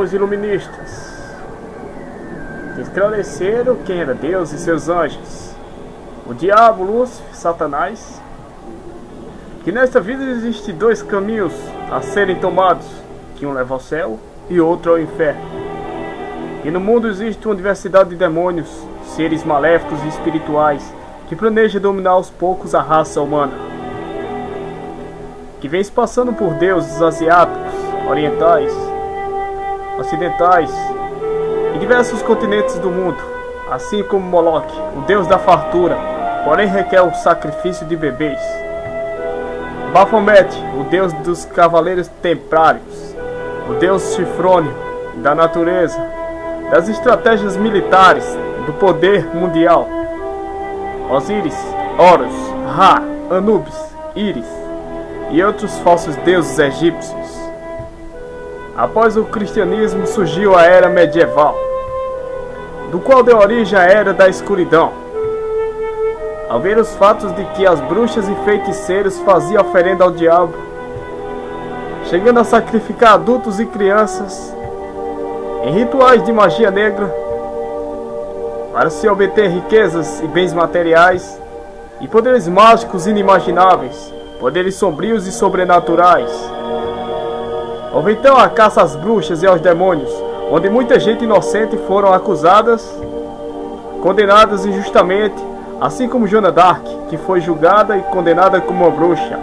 Os iluministas esclareceram quem era Deus e seus anjos, o diabo, Lúcifer, Satanás, que nesta vida existem dois caminhos a serem tomados, que um leva ao céu e outro ao inferno. E no mundo existe uma diversidade de demônios, seres maléficos e espirituais, que planejam dominar aos poucos a raça humana, que vem se passando por deuses asiáticos, orientais, ocidentais e diversos continentes do mundo, assim como Moloque, o deus da fartura, porém requer o sacrifício de bebês. Baphomet, o deus dos cavaleiros templários, o deus chifrônio da natureza, das estratégias militares, do poder mundial. Osíris, Horus, Ra, Anubis, Íris e outros falsos deuses egípcios. Após o cristianismo surgiu a Era Medieval, do qual deu origem à Era da Escuridão. Ao ver os fatos de que as bruxas e feiticeiros faziam oferenda ao diabo, chegando a sacrificar adultos e crianças em rituais de magia negra, para se obter riquezas e bens materiais, e poderes mágicos inimagináveis, poderes sombrios e sobrenaturais. Houve então a caça às bruxas e aos demônios, onde muita gente inocente foram acusadas, condenadas injustamente, assim como Joana d'Arc, que foi julgada e condenada como uma bruxa.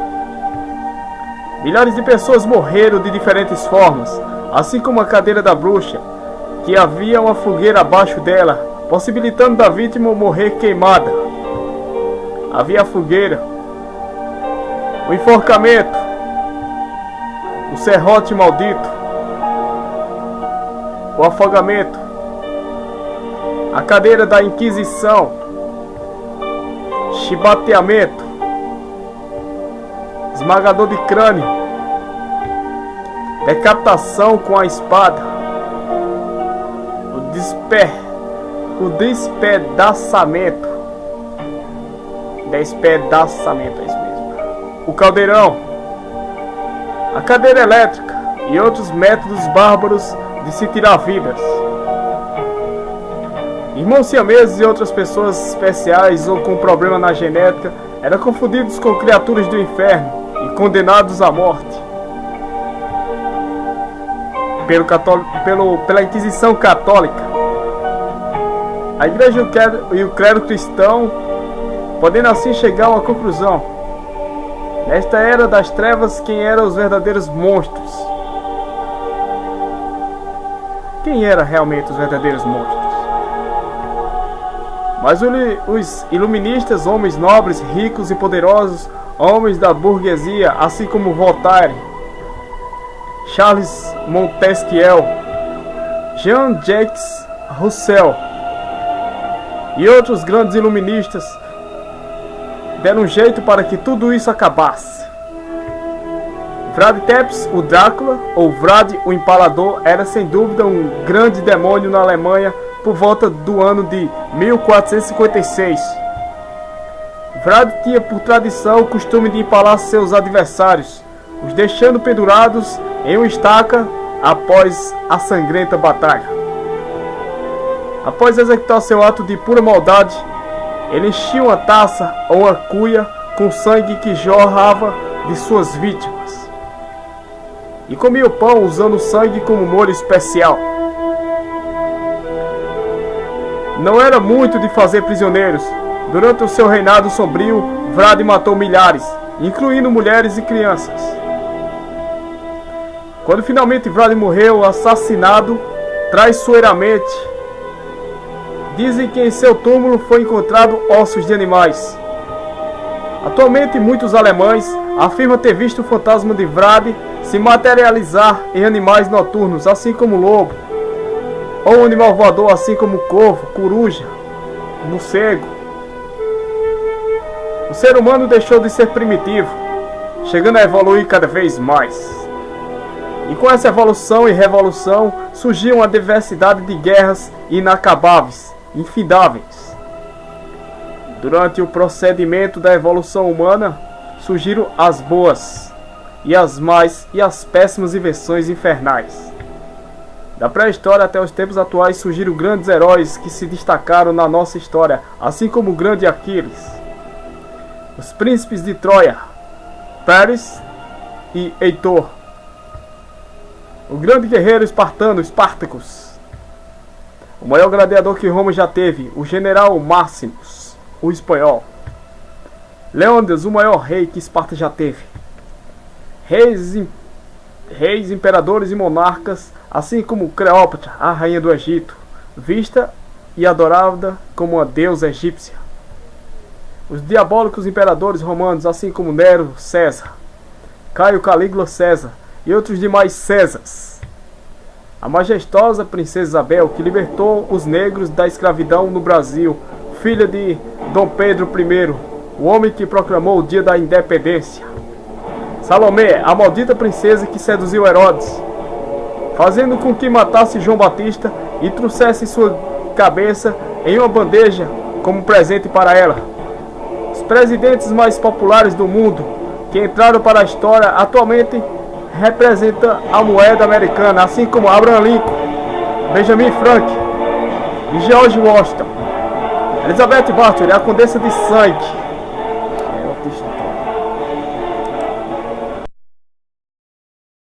Milhares de pessoas morreram de diferentes formas, assim como a cadeira da bruxa, que havia uma fogueira abaixo dela, possibilitando da vítima morrer queimada. Havia a fogueira, o enforcamento, o serrote maldito, o afogamento, a cadeira da Inquisição, chibateamento, esmagador de crânio, decapitação com a espada, o despedaçamento, é isso mesmo, o caldeirão, a cadeira elétrica e outros métodos bárbaros de se tirar vidas. Irmãos siameses e outras pessoas especiais ou com problema na genética eram confundidos com criaturas do inferno e condenados à morte pela Inquisição Católica. A Igreja e o clero cristão, podendo assim chegar a uma conclusão: nesta era das trevas, quem eram os verdadeiros monstros? Quem eram realmente os verdadeiros monstros? Mas os iluministas, homens nobres, ricos e poderosos, homens da burguesia, assim como Voltaire, Charles Montesquieu, Jean-Jacques Rousseau e outros grandes iluministas, deram um jeito para que tudo isso acabasse. Vlad Tepes, o Drácula, ou Vlad o Empalador, era sem dúvida um grande demônio na Alemanha por volta do ano de 1456. Vlad tinha por tradição o costume de empalar seus adversários, os deixando pendurados em uma estaca após a sangrenta batalha. Após executar seu ato de pura maldade, ele enchia uma taça ou uma cuia com sangue que jorrava de suas vítimas, e comia o pão usando o sangue como molho especial. Não era muito de fazer prisioneiros. Durante o seu reinado sombrio, Vlad matou milhares, incluindo mulheres e crianças. Quando finalmente Vlad morreu, assassinado traiçoeiramente, dizem que em seu túmulo foi encontrado ossos de animais. Atualmente, muitos alemães afirmam ter visto o fantasma de Vlad se materializar em animais noturnos, assim como o lobo, ou um animal voador, assim como corvo, coruja, morcego. O ser humano deixou de ser primitivo, chegando a evoluir cada vez mais. E com essa evolução e revolução surgiu uma diversidade de guerras inacabáveis, infindáveis. Durante o procedimento da evolução humana, surgiram as boas e as más e as péssimas invenções infernais. Da pré-história até os tempos atuais surgiram grandes heróis que se destacaram na nossa história, assim como o grande Aquiles. Os príncipes de Troia, Pérez e Heitor. O grande guerreiro espartano, Espartacus. O maior gladiador que Roma já teve, o general Máximos, o espanhol. Leônidas, o maior rei que Esparta já teve. Reis, imperadores e monarcas, assim como Cleópatra, a rainha do Egito, vista e adorada como uma deusa egípcia. Os diabólicos imperadores romanos, assim como Nero, César, Caio Calígula César e outros demais Césares. A majestosa princesa Isabel, que libertou os negros da escravidão no Brasil, filha de Dom Pedro I, o homem que proclamou o dia da independência. Salomé, a maldita princesa que seduziu Herodes, fazendo com que matasse João Batista e trouxesse sua cabeça em uma bandeja como presente para ela. Os presidentes mais populares do mundo que entraram para a história atualmente representam a moeda americana, assim como Abraham Lincoln, Benjamin Franklin e George Washington. Elizabeth Bathory, a condessa de Sangue,